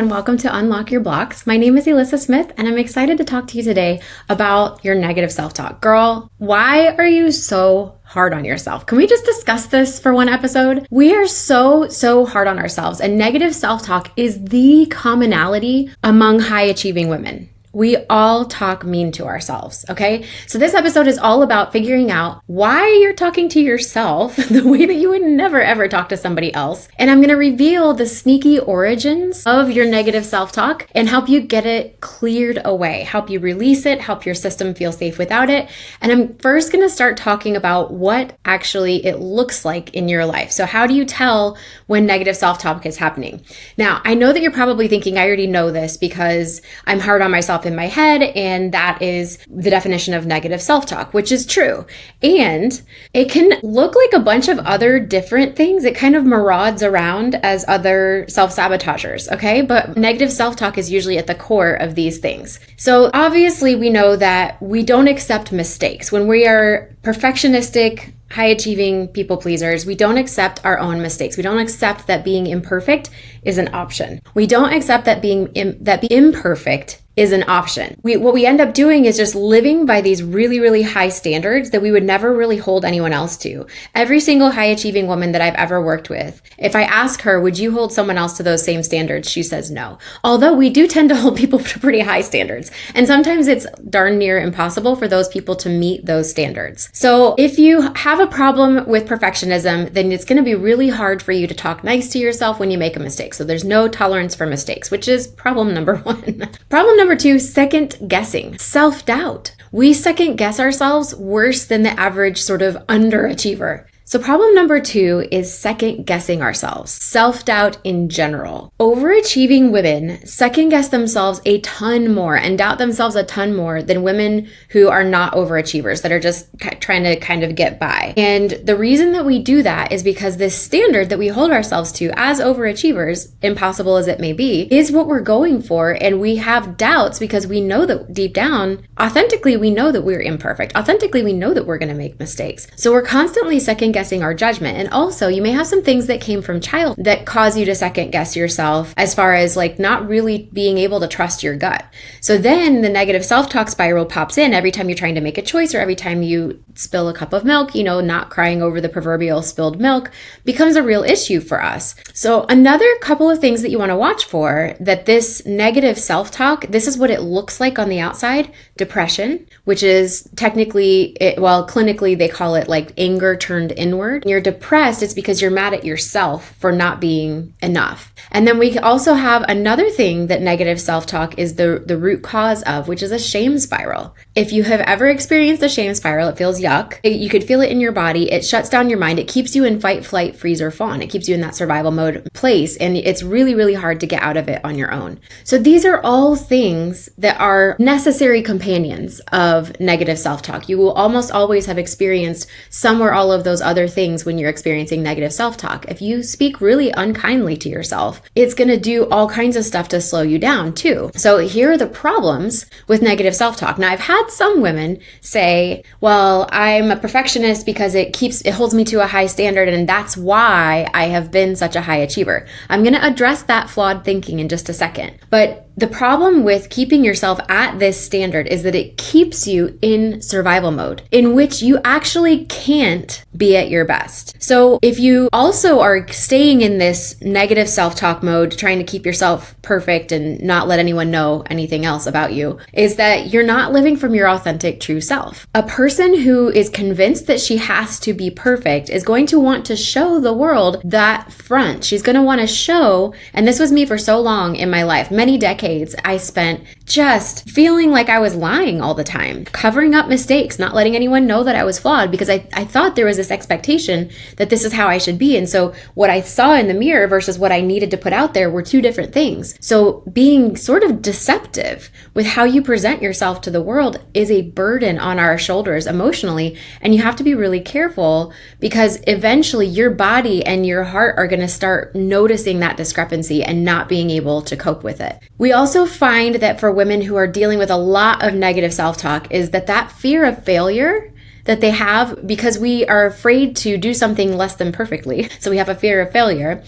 and welcome to Unlock Your Blocks. My name is Elyssa Smith, and I'm excited to talk to you today about your negative self-talk. Girl, why are you so hard on yourself? Can we just discuss this for one episode? We are so hard on ourselves, and negative self-talk is the commonality among high-achieving women. We all talk mean to ourselves, okay? So this episode is all about figuring out why you're talking to yourself the way that you would never ever talk to somebody else. And I'm gonna reveal the sneaky origins of your negative self-talk and help you get it cleared away, help you release it, help your system feel safe without it. And I'm first gonna start talking about what actually it looks like in your life. So how do you tell when negative self-talk is happening? Now, I know that you're probably thinking, I already know this because I'm hard on myself in my head, and that is the definition of negative self-talk, which is true. And it can look like a bunch of other different things. It kind of marauds around as other self-sabotagers, okay? But negative self-talk is usually at the core of these things. So obviously we know that we don't accept mistakes. When we are perfectionistic, high-achieving people pleasers, we don't accept our own mistakes. We don't accept that being imperfect is an option. We don't accept that being imperfect is an option. What we end up doing is just living by these really high standards that we would never really hold anyone else to. Every single high achieving woman that I've ever worked with, if I ask her, would you hold someone else to those same standards? She says no. Although we do tend to hold people to pretty high standards. And sometimes it's darn near impossible for those people to meet those standards. So if you have a problem with perfectionism, then it's going to be really hard for you to talk nice to yourself when you make a mistake. So there's no tolerance for mistakes, which is problem number one. Problem number two, second guessing, self-doubt. We second guess ourselves worse than the average sort of underachiever. So problem number two is second guessing ourselves, self-doubt in general. Overachieving women second guess themselves a ton more and doubt themselves a ton more than women who are not overachievers, that are just trying to kind of get by. And the reason that we do that is because this standard that we hold ourselves to as overachievers, impossible as it may be, is what we're going for. And we have doubts because we know that deep down, authentically, we know that we're imperfect. Authentically, we know that we're going to make mistakes. So we're constantly second guessing our judgment. And also you may have some things that came from childhood that cause you to second guess yourself as far as like not really being able to trust your gut. So then the negative self-talk spiral pops in every time you're trying to make a choice, or every time you spill a cup of milk, not crying over the proverbial spilled milk becomes a real issue for us. So another couple of things that you want to watch for, that this negative self-talk, this is what it looks like on the outside. Depression, which is clinically they call it like anger turned inward. When you're depressed, it's because you're mad at yourself for not being enough. And then we also have another thing that negative self-talk is the root cause of, which is a shame spiral. If you have ever experienced a shame spiral, it feels yuck. You could feel it in your body. It shuts down your mind. It keeps you in fight, flight, freeze, or fawn. It keeps you in that survival mode place. And it's really hard to get out of it on your own. So these are all things that are necessary companions of negative self-talk. You will almost always have experienced some or all of those other things when you're experiencing negative self-talk. If you speak really unkindly to yourself, it's going to do all kinds of stuff to slow you down too. So here are the problems with negative self-talk. Now, I've had some women say, well, I'm a perfectionist because it holds me to a high standard, and that's why I have been such a high achiever. I'm going to address that flawed thinking in just a second. But the problem with keeping yourself at this standard is that it keeps you in survival mode, in which you actually can't be at your best. So if you also are staying in this negative self-talk mode, trying to keep yourself perfect and not let anyone know anything else about you, is that you're not living from your authentic true self. A person who is convinced that she has to be perfect is going to want to show the world that front. She's going to want to show, and this was me for so long in my life, many decades, I spent just feeling like I was lying all the time, covering up mistakes, not letting anyone know that I was flawed, because I thought there was this expectation that this is how I should be. And so what I saw in the mirror versus what I needed to put out there were two different things. So being sort of deceptive with how you present yourself to the world is a burden on our shoulders emotionally. And you have to be really careful, because eventually your body and your heart are going to start noticing that discrepancy and not being able to cope with it. We also find that for women who are dealing with a lot of negative self-talk is that fear of failure that they have, because we are afraid to do something less than perfectly. So we have a fear of failure.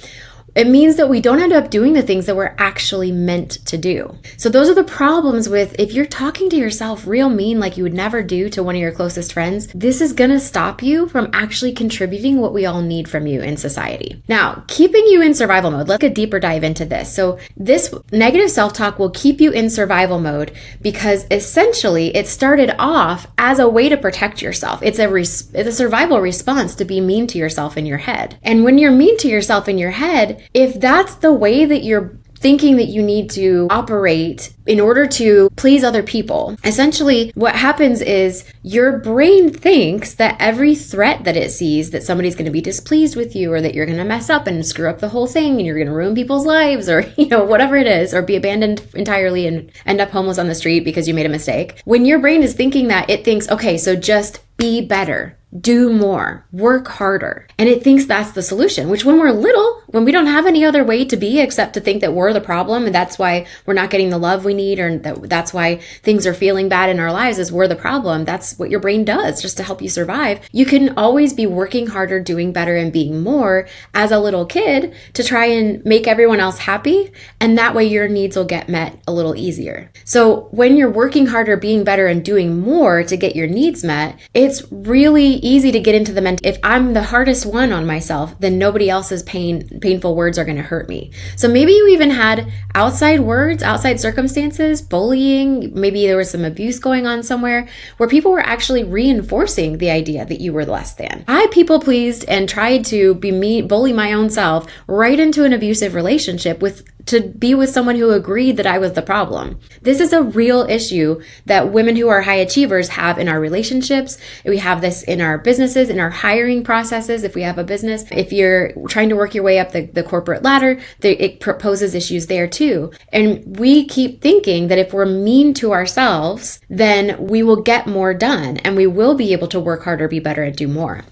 It means that we don't end up doing the things that we're actually meant to do. So those are the problems with if you're talking to yourself real mean like you would never do to one of your closest friends, this is gonna stop you from actually contributing what we all need from you in society. Now, keeping you in survival mode, let's get a deeper dive into this. So this negative self-talk will keep you in survival mode because essentially it started off as a way to protect yourself. It's a survival response to be mean to yourself in your head. And when you're mean to yourself in your head, if that's the way that you're thinking that you need to operate in order to please other people, essentially what happens is your brain thinks that every threat that it sees that somebody's going to be displeased with you or that you're going to mess up and screw up the whole thing and you're going to ruin people's lives or, whatever it is, or be abandoned entirely and end up homeless on the street because you made a mistake. When your brain is thinking that, it thinks, okay, so just be better. Do more, work harder. And it thinks that's the solution, which when we're little, when we don't have any other way to be except to think that we're the problem and that's why we're not getting the love we need or that's why things are feeling bad in our lives is we're the problem. That's what your brain does just to help you survive. You can always be working harder, doing better and being more as a little kid to try and make everyone else happy. And that way your needs will get met a little easier. So when you're working harder, being better and doing more to get your needs met, it's really easy to get into the if I'm the hardest one on myself, then nobody else's painful words are going to hurt me. So maybe you even had outside words, outside circumstances, bullying, maybe there was some abuse going on somewhere where people were actually reinforcing the idea that you were less than. I people pleased and tried to bully my own self right into an abusive relationship to be with someone who agreed that I was the problem. This is a real issue that women who are high achievers have in our relationships. We have this in our businesses, in our hiring processes. If we have a business, if you're trying to work your way up the corporate ladder, it poses issues there too. And we keep thinking that if we're mean to ourselves, then we will get more done and we will be able to work harder, be better, and do more.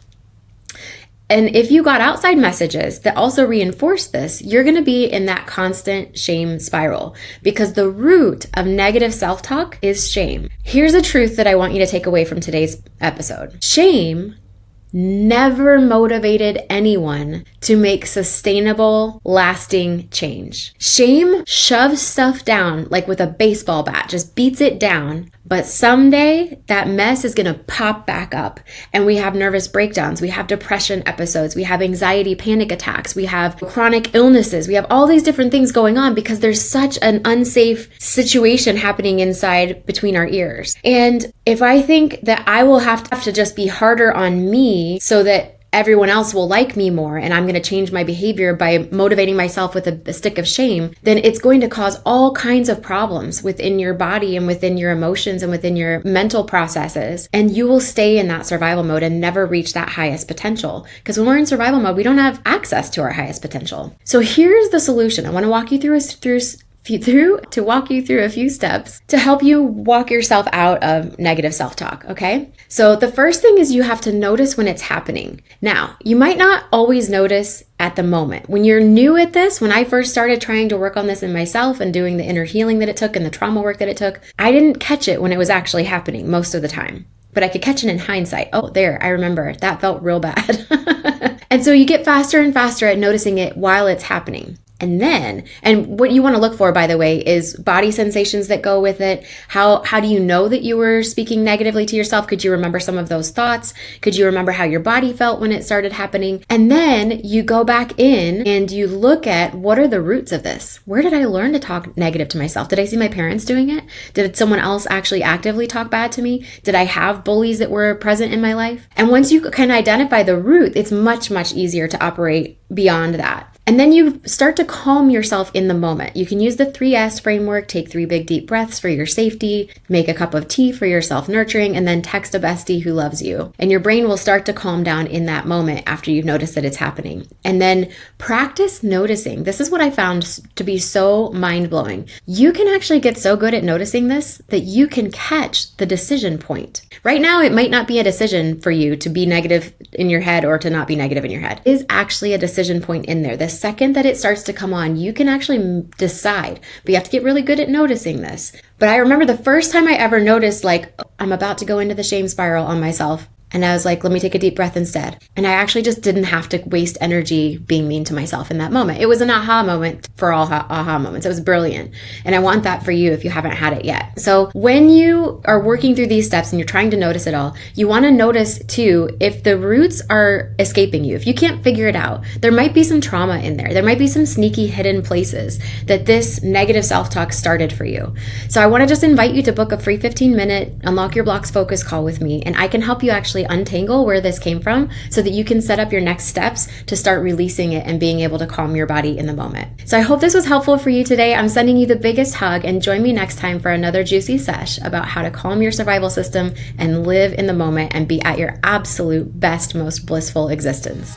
And if you got outside messages that also reinforce this, you're going to be in that constant shame spiral because the root of negative self-talk is shame. Here's a truth that I want you to take away from today's episode. Shame never motivated anyone to make sustainable, lasting change. Shame shoves stuff down like with a baseball bat, just beats it down. But someday that mess is going to pop back up and we have nervous breakdowns. We have depression episodes. We have anxiety, panic attacks. We have chronic illnesses. We have all these different things going on because there's such an unsafe situation happening inside between our ears. And if I think that I will have to just be harder on me so that everyone else will like me more and I'm going to change my behavior by motivating myself with a stick of shame, then it's going to cause all kinds of problems within your body and within your emotions and within your mental processes. And you will stay in that survival mode and never reach that highest potential. Because when we're in survival mode, we don't have access to our highest potential. So here's the solution. I want to walk you through a few steps to help you walk yourself out of negative self-talk, okay? So the first thing is you have to notice when it's happening. Now, you might not always notice at the moment. When you're new at this, when I first started trying to work on this in myself and doing the inner healing that it took and the trauma work that it took, I didn't catch it when it was actually happening most of the time. But I could catch it in hindsight. Oh, there, I remember. That felt real bad. And so you get faster and faster at noticing it while it's happening. And what you want to look for, by the way, is body sensations that go with it. How do you know that you were speaking negatively to yourself? Could you remember some of those thoughts? Could you remember how your body felt when it started happening? And then you go back in and you look at what are the roots of this? Where did I learn to talk negative to myself? Did I see my parents doing it? Did someone else actually actively talk bad to me? Did I have bullies that were present in my life? And once you can identify the root, it's much, much easier to operate beyond that. And then you start to calm yourself in the moment. You can use the 3S framework, take 3 big deep breaths for your safety, make a cup of tea for your self-nurturing, and then text a bestie who loves you. And your brain will start to calm down in that moment after you've noticed that it's happening. And then practice noticing. This is what I found to be so mind-blowing. You can actually get so good at noticing this that you can catch the decision point. Right now, it might not be a decision for you to be negative in your head or to not be negative in your head. It is actually a decision point in there. The second that it starts to come on, you can actually decide, but you have to get really good at noticing this. But I remember the first time I ever noticed, like, I'm about to go into the shame spiral on myself. And I was like, let me take a deep breath instead. And I actually just didn't have to waste energy being mean to myself in that moment. It was an aha moment for all aha moments. It was brilliant. And I want that for you if you haven't had it yet. So when you are working through these steps and you're trying to notice it all, you want to notice too, if the roots are escaping you, if you can't figure it out, there might be some trauma in there. There might be some sneaky hidden places that this negative self-talk started for you. So I want to just invite you to book a free 15-minute Unlock Your Blocks focus call with me, and I can help you actually untangle where this came from so that you can set up your next steps to start releasing it and being able to calm your body in the moment. So I hope this was helpful for you today. I'm sending you the biggest hug, and join me next time for another juicy sesh about how to calm your survival system and live in the moment and be at your absolute best, most blissful existence.